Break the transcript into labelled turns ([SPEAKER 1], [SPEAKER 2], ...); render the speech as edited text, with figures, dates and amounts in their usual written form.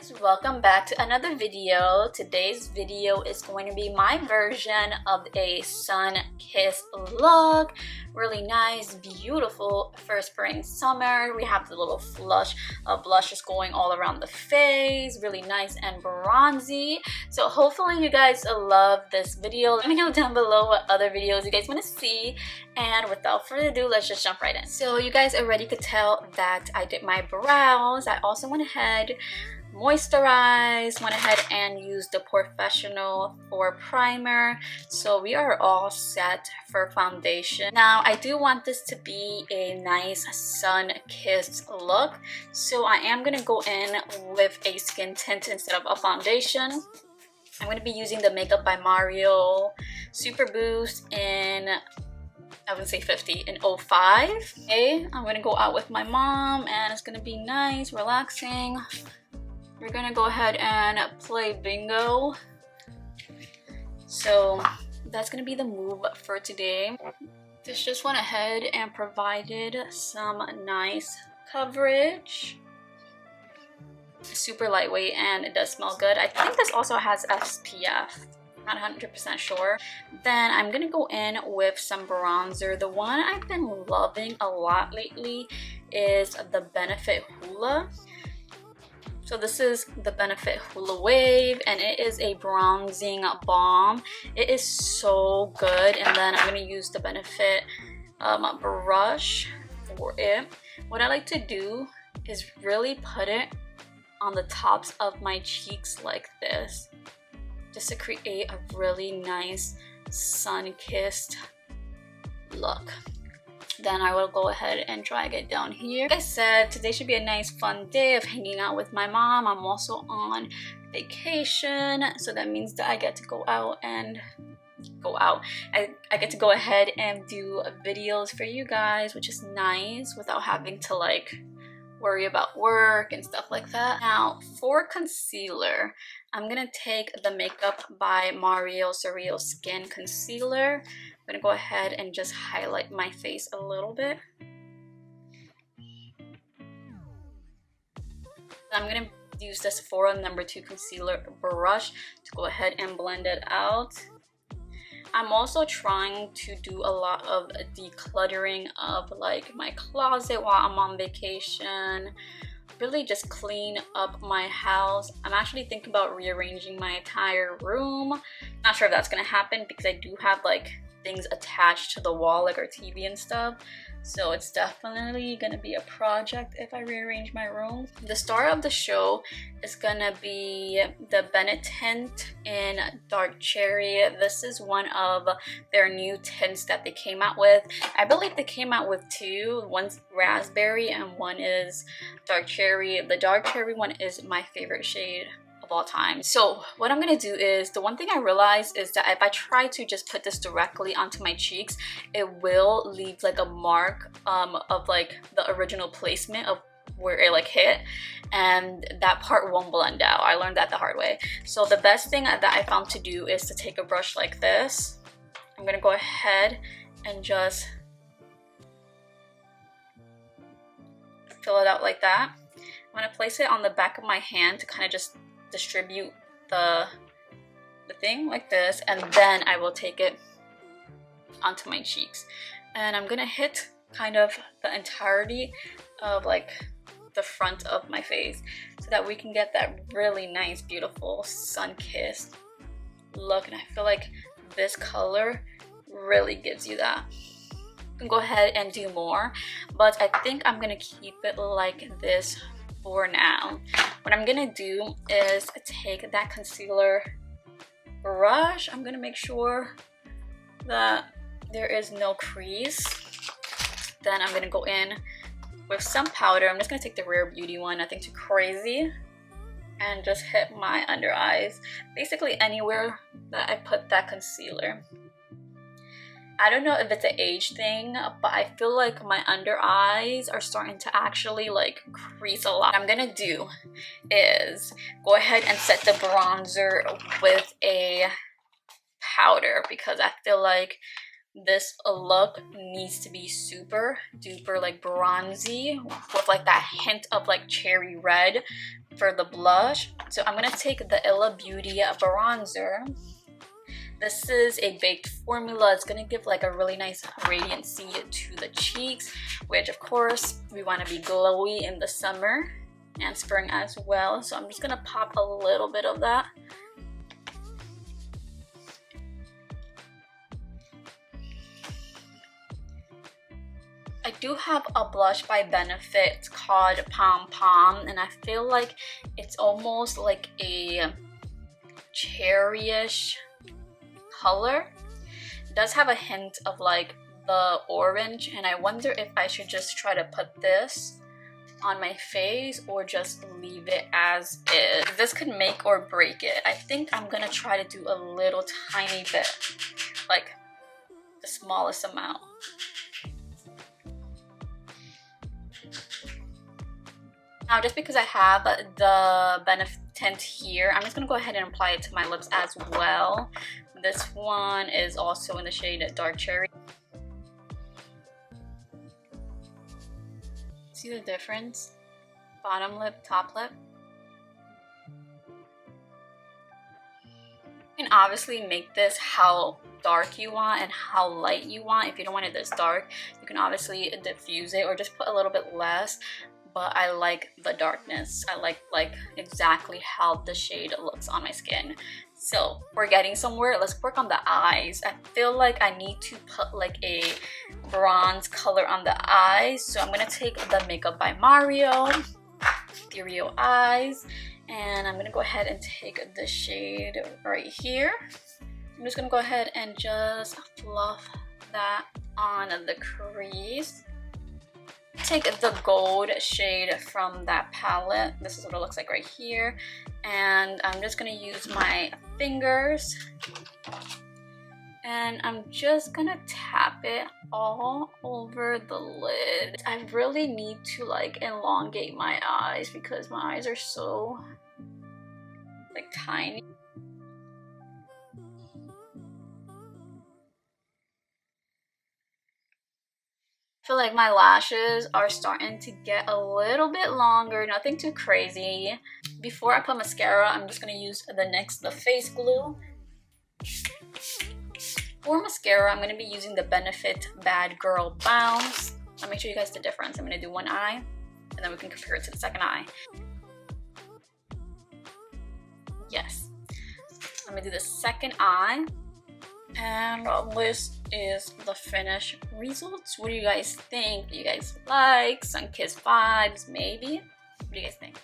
[SPEAKER 1] Guys, welcome back to another video. Today's video is going to be my version of a sun-kissed look. Really nice, beautiful for spring, summer. We have the little flush of blushes going all around the face. Really nice and bronzy. So hopefully you guys love this video. Let me know down below what other videos you guys want to see. And without further ado, let's just jump right in. So you guys already could tell that I did my brows. I also went ahead, moisturized, went ahead and used the Professional for primer. So we are all set for foundation. Now I do want this to be a nice sun-kissed look, so I am gonna go in with a skin tint instead of a foundation. I'm gonna be using the Makeup by Mario Super Boost in, I would say 50 in 05. Okay, I'm gonna go out with my mom and it's gonna be nice, relaxing. We're gonna go ahead and play bingo. So that's gonna be the move for today. This just went ahead and provided some nice coverage. Super lightweight and it does smell good. I think this also has SPF. Not 100% sure. Then I'm gonna go in with some bronzer. The one I've been loving a lot lately is the Benefit Hoola. So this is the Benefit Hoola Wave and it is a bronzing balm. It is so good. And then I'm going to use the Benefit brush for it. What I like to do is really put it on the tops of my cheeks like this, just to create a really nice sun-kissed look. Then I will go ahead and drag it down here. Like I said, today should be a nice fun day of hanging out with my mom. I'm also on vacation, so that means that I get to go out and I get to go ahead and do videos for you guys, which is nice without having to like worry about work and stuff like that. Now for concealer, I'm gonna take the Makeup by Mario Surreal Skin Concealer. I'm gonna go ahead and just highlight my face a little bit. I'm gonna use this Sephora No. 2 concealer brush to go ahead and blend it out. I'm also trying to do a lot of decluttering of like my closet while I'm on vacation. Really just clean up my house. I'm actually thinking about rearranging my entire room. Not sure if that's gonna happen because I do have like things attached to the wall like our TV and stuff, so it's definitely gonna be a project if I rearrange my room. The star of the show is gonna be the Benetint in Dark Cherry. This is one of their new tints that they came out with. I believe they came out with two. One's raspberry and one is dark cherry. The dark cherry one is my favorite shade of all time. So what I'm gonna do is, the one thing I realized is that if I try to just put this directly onto my cheeks, it will leave like a mark of like the original placement of where it like hit, and that part won't blend out. I learned that the hard way. So the best thing that I found to do is to take a brush like this. I'm gonna go ahead and just fill it out like that. I'm gonna place it on the back of my hand to kind of just distribute the thing like this, and then I will take it onto my cheeks. And I'm gonna hit kind of the entirety of like the front of my face so that we can get that really nice, beautiful sun-kissed look. And I feel like this color really gives you that. You can go ahead and do more, but I think I'm gonna keep it like this for now. What I'm gonna do is take that concealer brush. I'm gonna make sure that there is no crease. Then I'm gonna go in with some powder. I'm just gonna take the Rare Beauty one, nothing too crazy, and just hit my under eyes, basically anywhere that I put that concealer. I don't know if it's an age thing, but I feel like my under eyes are starting to actually like crease a lot. What I'm gonna do is go ahead and set the bronzer with a powder, because I feel like this look needs to be super duper like bronzy with like that hint of like cherry red for the blush. So I'm gonna take the Illa Beauty bronzer. This is a baked formula. It's gonna give like a really nice radiancy to the cheeks, which of course we want to be glowy in the summer and spring as well. So I'm just gonna pop a little bit of that. I do have a blush by Benefit called Pom Pom, and I feel like it's almost like a cherryish color. It does have a hint of like the orange, and I wonder if I should just try to put this on my face or just leave it as is. This could make or break it. I think I'm gonna try to do a little tiny bit, like the smallest amount. Now, just because I have the Benetint here, I'm just going to go ahead and apply it to my lips as well. This one is also in the shade Dark Cherry. See the difference? Bottom lip, top lip. You can obviously make this how dark you want and how light you want. If you don't want it this dark, you can obviously diffuse it or just put a little bit less. But I like the darkness. I like exactly how the shade looks on my skin. So we're getting somewhere. Let's work on the eyes. I feel like I need to put like a bronze color on the eyes. So I'm gonna take the Makeup by Mario Ethereal Eyes, and I'm gonna go ahead and take the shade right here. I'm just gonna go ahead and just fluff that on the crease. Take the gold shade from that palette. This is what it looks like right here, and I'm just gonna use my fingers and I'm just gonna tap it all over the lid. I really need to like elongate my eyes because my eyes are so like tiny. I feel like my lashes are starting to get a little bit longer, nothing too crazy. Before I put mascara, I'm just gonna use the NYX The Face Glue. For mascara, I'm gonna be using the Benefit Bad Girl Bounce. I'll make sure you guys the difference. I'm gonna do one eye, and then we can compare it to the second eye. Yes. I'm gonna do the second eye. And this is the finished results. What do you guys think? Do you guys like Sunkissed vibes? Maybe? What do you guys think?